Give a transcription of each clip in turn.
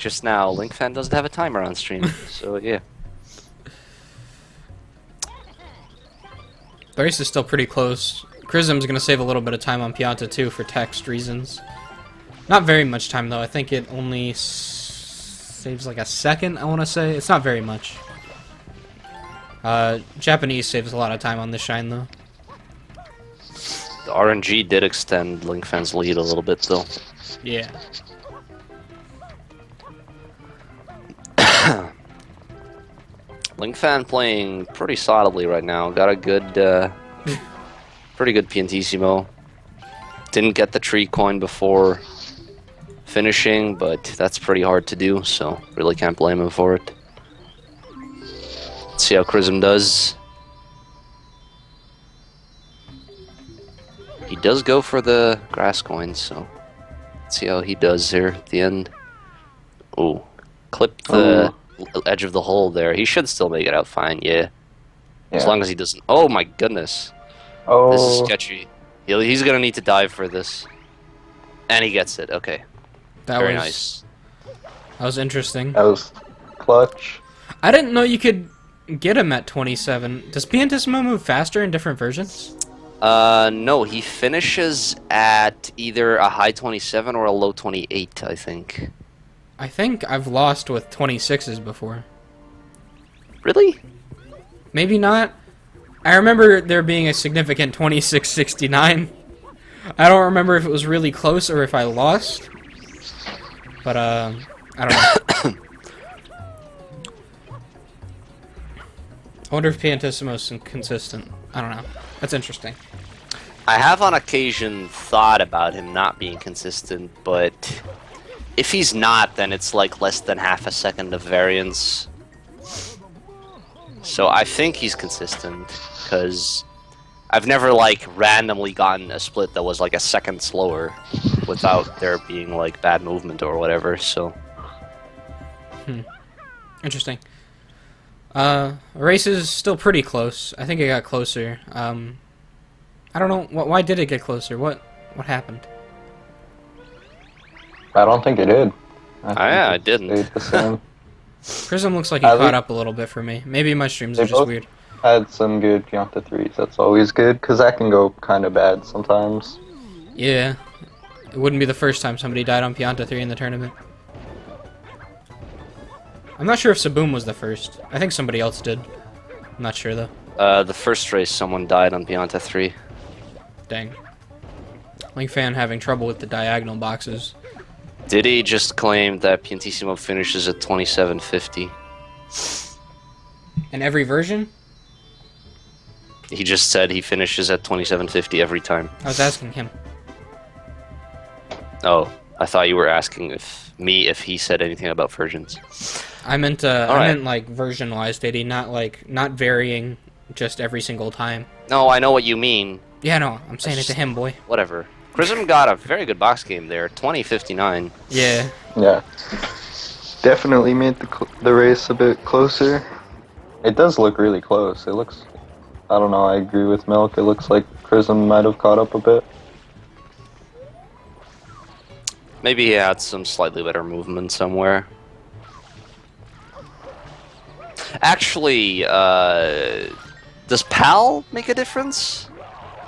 just now, LinkFan doesn't have a timer on stream, so yeah. The race is still pretty close. Chrism's gonna save a little bit of time on Pianta too for text reasons. Not very much time though. I think it only saves like a second, I want to say. It's not very much. Japanese saves a lot of time on this shine though. The RNG did extend LinkFan's lead a little bit though. Yeah. LinkFan playing pretty solidly right now. Got a good, pretty good Piantissimo. Didn't get the tree coin before finishing, but that's pretty hard to do, so really can't blame him for it. Let's see how Chrism does. He does go for the grass coin, so let's see how he does here at the end. Ooh, clip the edge of the hole there. He should still make it out fine, yeah. As long as he doesn't... Oh my goodness. Oh. This is sketchy. He's gonna need to dive for this. And he gets it, okay. Very nice. That was interesting. That was clutch. I didn't know you could get him at 27. Does Piantissimo move faster in different versions? No, he finishes at either a high 27 or a low 28, I think. I think I've lost with 26s before. Really? Maybe not. I remember there being a significant 2669. I don't remember if it was really close or if I lost. But, I don't know. I wonder if Piantissimo's consistent. I don't know. That's interesting. I have on occasion thought about him not being consistent, but if he's not, then it's like less than half a second of variance. So I think he's consistent, because I've never like randomly gotten a split that was like a second slower without there being like bad movement or whatever, so. Interesting. Race is still pretty close. I think it got closer. I don't know. Why did it get closer? What happened? I don't think it did. I didn't. Stayed the same. Chrism looks like he caught up a little bit for me. Maybe my streams are just weird. Had some good Pianta 3s. That's always good, because that can go kind of bad sometimes. Yeah. It wouldn't be the first time somebody died on Pianta 3 in the tournament. I'm not sure if Saboom was the first. I think somebody else did. I'm not sure, though. The first race, someone died on Pianta 3. Dang. LinkFan having trouble with the diagonal boxes. Diddy just claimed that Piantissimo finishes at 2750. In every version? He just said he finishes at 2750 every time. I was asking him. Oh, I thought you were asking if he said anything about versions. I meant like version-wise, Diddy, not varying just every single time. No, I know what you mean. Yeah, no, I'm saying it to him, boy. Whatever. Chrism got a very good box game there, 2059. Yeah. Yeah. Definitely made the race a bit closer. It does look really close. It looks... I don't know, I agree with Milk. It looks like Chrism might have caught up a bit. Maybe he had some slightly better movement somewhere. Actually, does PAL make a difference?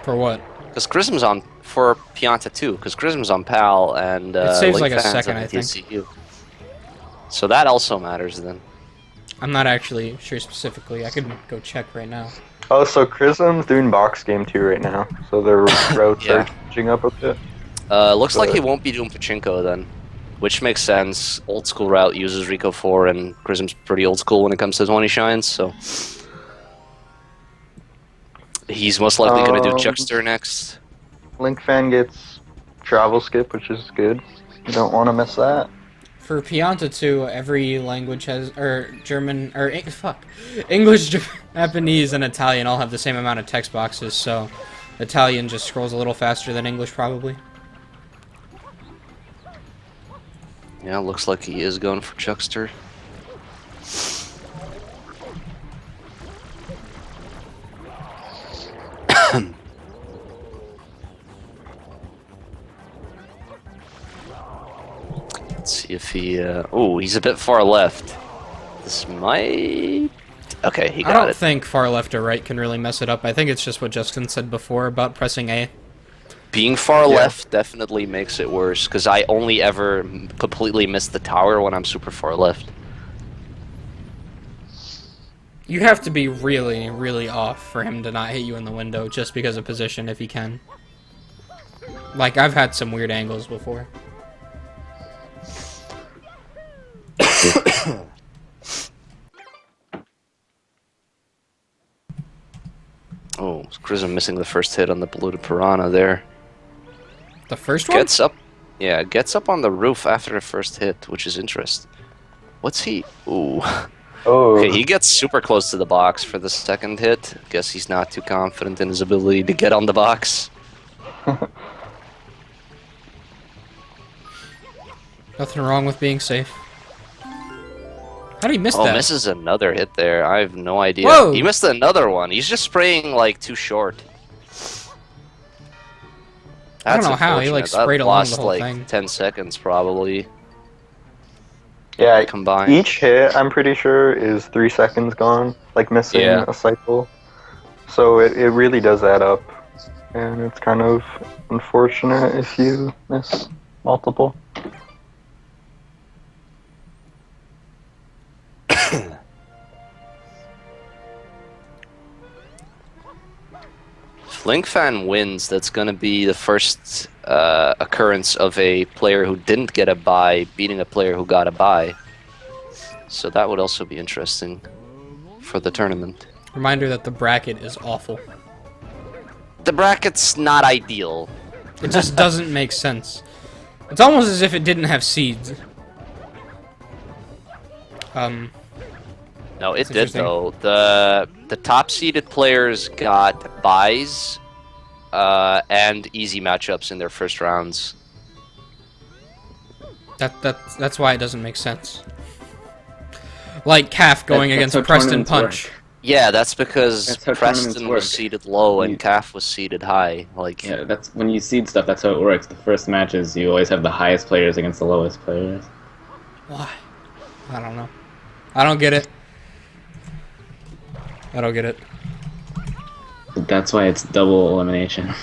For what? Because Chrism's on... For Pianta too, because Chrism's on PAL and it saves like a LinkFan's second, on I think. TCU. So that also matters then. I'm not actually sure specifically. I could go check right now. Oh, so Chrism's doing box game 2 right now. So their routes Yeah. are changing up a bit. Looks like he won't be doing Pachinko then, which makes sense. Old school route uses Rico 4, and Chrism's pretty old school when it comes to 20 shines, so he's most likely going to do Chuckster next. LinkFan gets travel skip, which is good. You don't want to miss that. For Pianta 2, every language has, English, Japanese, and Italian all have the same amount of text boxes, so Italian just scrolls a little faster than English, probably. Yeah, looks like he is going for Chuckster. Let's see if he... oh, he's a bit far left. This might... Okay, he I got don't it. think far left or right can really mess it up. I think it's just what Justin said before about pressing A. Being far left definitely makes it worse, because I only ever completely miss the tower when I'm super far left. You have to be really, really off for him to not hit you in the window just because of position if he can. Like, I've had some weird angles before. Oh, Chrism missing the first hit on the polluted piranha there. The first one? Gets up. Yeah, gets up on the roof after the first hit, which is interesting. What's he... Ooh. Oh. Okay, he gets super close to the box for the second hit. Guess he's not too confident in his ability to get on the box. Nothing wrong with being safe. How did he miss Oh, that? misses another hit there. I have no idea. Whoa! He missed another one. He's just spraying, like, too short. I don't know how, he, like, unfortunate. sprayed That along lost, the whole like, thing. 10 seconds, probably, Yeah, combined. each hit, I'm pretty sure, is 3 seconds gone, like missing Yeah. a cycle. So it really does add up. And it's kind of unfortunate if you miss multiple. If Linkfan wins, that's going to be the first occurrence of a player who didn't get a bye beating a player who got a bye. So that would also be interesting for the tournament. Reminder that the bracket is awful. The bracket's not ideal. It just doesn't make sense. It's almost as if it didn't have seeds. No, it That's did interesting. though. The top seeded players got buys and easy matchups in their first rounds. That's why it doesn't make sense. Like Calf going That's against how Preston tournaments Punch. work. Yeah, that's because That's how Preston tournaments was work. seeded low and You- CAF was seeded high. Like, Yeah, that's when you seed stuff. That's how it works. The first matches, you always have the highest players against the lowest players. Why? I don't know. I don't get it. I don't get it. But that's why it's double elimination.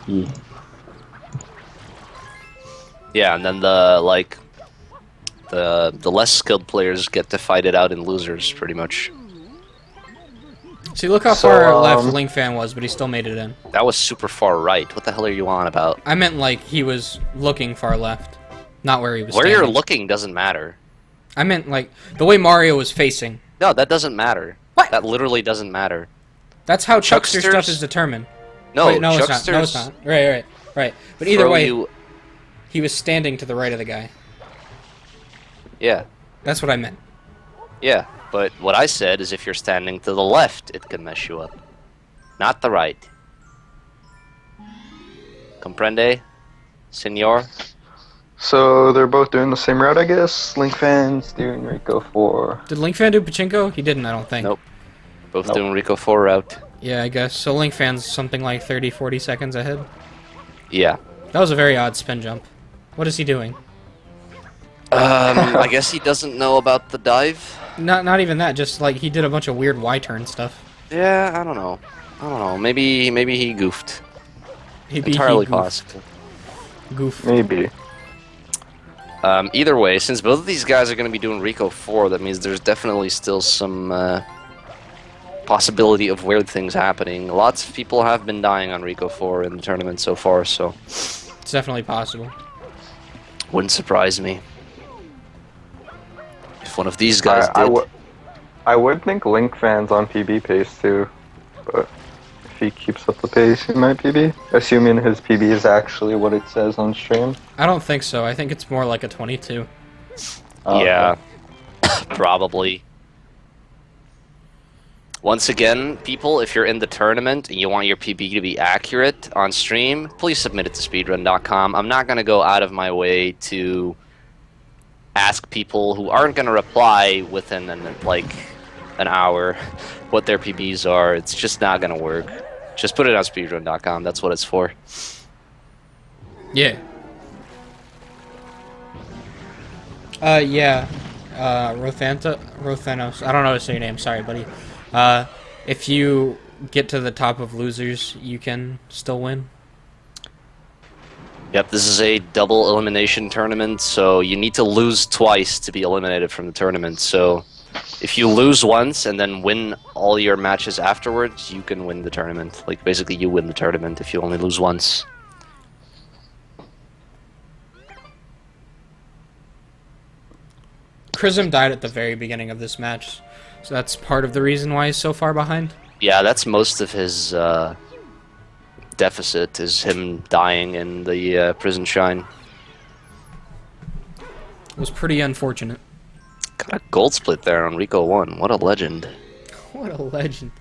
Yeah. yeah, and then the less skilled players get to fight it out in losers, pretty much. See, look how So, far left Link Fan was, but he still made it in. That was super far right. What the hell are you on about? I meant like he was looking far left, not where he was Where standing. you're looking doesn't matter. I meant like the way Mario was facing. No, that doesn't matter. What? That literally doesn't matter. That's how Chuckster stuff Chucksters- is determined. No, Wait, no, it's Chucksters not. No, it's not. Right. But either throw way, you- he was standing to the right of the guy. Yeah, That's what I meant. yeah. But what I said is if you're standing to the left, it can mess you up. Not the right. Comprende, senor? So they're both doing the same route, I guess. Link fans doing Rico 4. Did Link Fan do Pachinko? He didn't, I don't think. Nope. Both Nope. doing Rico 4 route. Yeah, I guess. So Link Fan's something like 30, 40 seconds ahead. Yeah. That was a very odd spin jump. What is he doing? I guess he doesn't know about the dive. Not even that, just like he did a bunch of weird Y-turn stuff. Yeah, I don't know. Maybe he goofed. He Entirely goofed. possible. Goof. Maybe. Either way, since both of these guys are going to be doing Rico 4, that means there's definitely still some possibility of weird things happening. Lots of people have been dying on Rico 4 in the tournament so far, so It's definitely possible. wouldn't surprise me if one of these guys did. I would think Link fans on PB pace too, but if he keeps up the pace, he might PB. Assuming his PB is actually what it says on stream. I don't think so. I think it's more like a 22. Yeah, probably. Once again, people, if you're in the tournament and you want your PB to be accurate on stream, please submit it to speedrun.com. I'm not going to go out of my way to ask people who aren't going to reply within an hour what their PBs are. It's just not going to work. Just put it on speedrun.com. That's what it's for. Yeah. Yeah. Rothanos. I don't know how to say your name. Sorry, buddy. If you get to the top of losers, you can still win. Yep, this is a double elimination tournament, so you need to lose twice to be eliminated from the tournament. So if you lose once and then win all your matches afterwards, you can win the tournament. Like, basically, you win the tournament if you only lose once. Chrism died at the very beginning of this match, so that's part of the reason why he's so far behind. Yeah, that's most of his deficit, is him dying in the prison shrine. It was pretty unfortunate. Got a gold split there on Rico 1. What a legend. What a legend.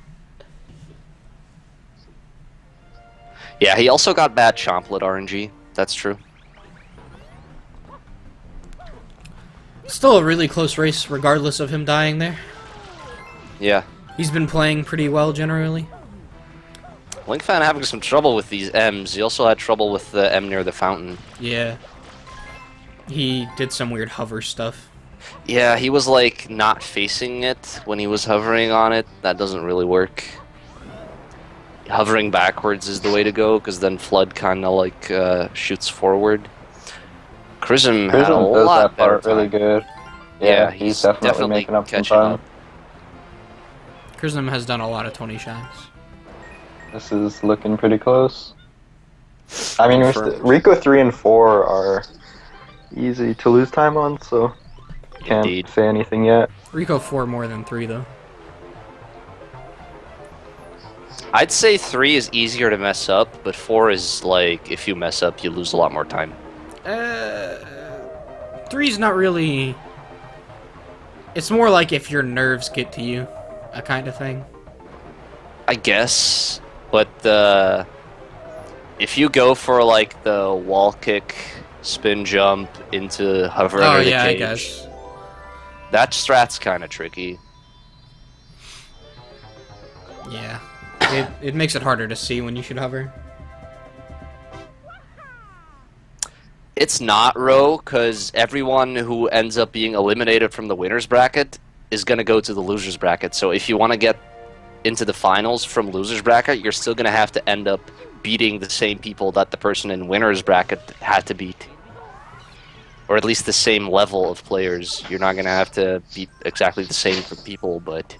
Yeah, he also got bad chomplet RNG. That's true. Still a really close race, regardless of him dying there. Yeah. He's been playing pretty well generally. Linkfan having some trouble with these M's. He also had trouble with the M near the fountain. Yeah. He did some weird hover stuff. Yeah, he was like not facing it when he was hovering on it. That doesn't really work. Hovering backwards is the way to go, because then Flood kind of like shoots forward. Chrism had a does lot that better part really time. good. Yeah, he's definitely making up some catching time. up. Chrism has done a lot of Tony Shines. This is looking pretty close. I mean, Confirmed. Rico 3 and 4 are easy to lose time on, so can't Indeed. say anything yet. Rico 4 more than 3, though. I'd say 3 is easier to mess up, but 4 is like, if you mess up, you lose a lot more time. 3's not really... It's more like if your nerves get to you, a kind of thing. I guess, but if you go for like the wall kick, spin jump into hover Oh under the yeah, I cage, guess. that strat's kind of tricky. Yeah. It makes it harder to see when you should hover. It's not, Ro, because everyone who ends up being eliminated from the winner's bracket is going to go to the loser's bracket. So if you want to get into the finals from loser's bracket, you're still going to have to end up beating the same people that the person in winner's bracket had to beat. Or at least the same level of players. You're not going to have to beat exactly the same people, but...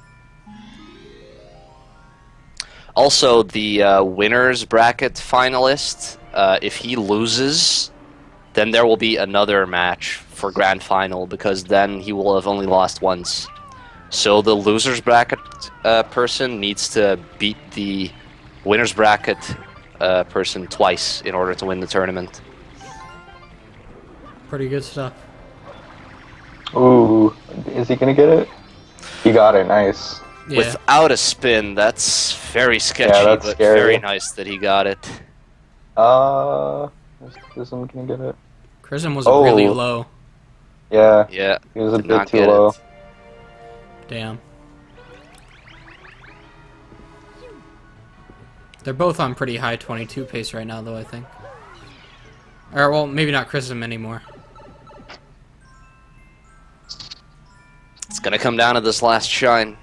Also, the winner's bracket finalist, if he loses, then there will be another match for grand final, because then he will have only lost once. So the loser's bracket person needs to beat the winner's bracket person twice in order to win the tournament. Pretty good stuff. Ooh, is he gonna get it? He got it, nice. Yeah. Without a spin, that's very sketchy, that's but scary. very nice that he got it. Is someone gonna get it? Chrism was Oh. really low. Yeah, Yeah, he was a did bit not too get low. it. Damn. They're both on pretty high 22 pace right now, though, I think. Or, well, maybe not Chrism anymore. It's gonna come down to this last shine.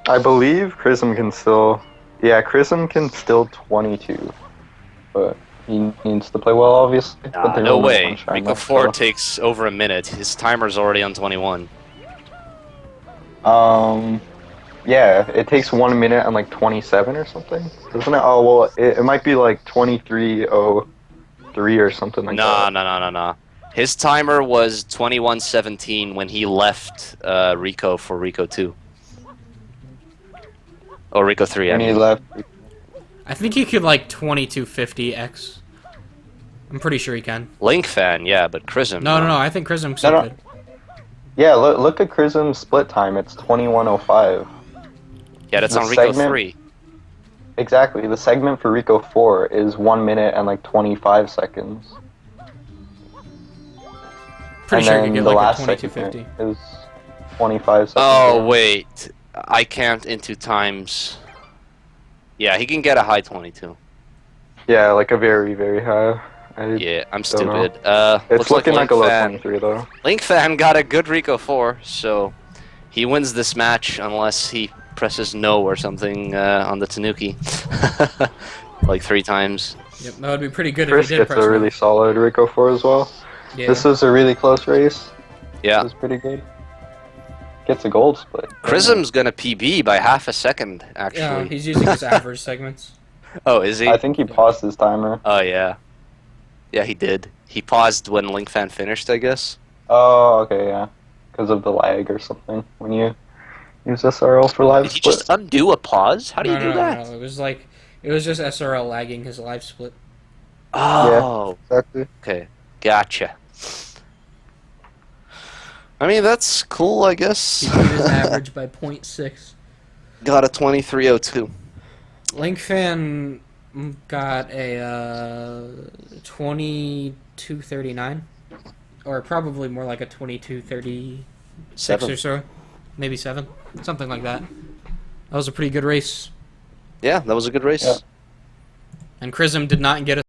I believe Chrism can still... Yeah, Chrism can still 22. But he needs to play well, obviously. But they're No only way. one shine Rico left, 4 so- takes over a minute. His timer's already on 21. Yeah, it takes 1 minute and like 27 or something, doesn't it? Oh, well, it might be like 23:03 or something like Nah, that. nah. His timer was 21:17 when he left Rico for Rico 2. Oh, Rico 3, I And he mean. left. I think he could, like, 2250x. I'm pretty sure he can. Link fan, yeah, but Chrism. No, I think Chrism still No. could. Yeah, look at Chrism's split time. It's 21:05. Yeah, that's the on Rico segment- 3. Exactly. The segment for Rico 4 is 1 minute and like 25 seconds. Pretty and sure he then could get, the like, a last 2250. segment is 25 seconds. Oh, wait. I can't into times. Yeah, he can get a high 22. Yeah, like a very, very high. Yeah, I'm Don't know. stupid. It's looks looking like a low Fan- 23 though. Link Fan got a good Rico 4, so he wins this match unless he presses no or something on the Tanuki. Like 3 times. Yep, that would be pretty good Chris if he did gets press a no. really solid Rico 4 as well. Yeah. This is a really close race. Yeah. This is pretty good. Gets a gold split. Chrism's gonna PB by half a second, Yeah, actually. he's using his average segments. Oh, is he? I think he paused his timer. Oh, yeah. Yeah, he did. He paused when Link Fan finished, I guess. Oh, okay, yeah. Because of the lag or something when you use SRL for live Did he split. just undo a pause? How do you No, do no, that? no, it was just SRL lagging his live split. Oh, Exactly. okay. Gotcha. I mean, that's cool, I guess. He beat his average by 0.6. Got a 2302. Link Fan got a 2239, or probably more like a 2236 7. or so, maybe 7, something like that. That was a pretty good race, Yeah, that was a good race. Yeah. and Chrism did not get a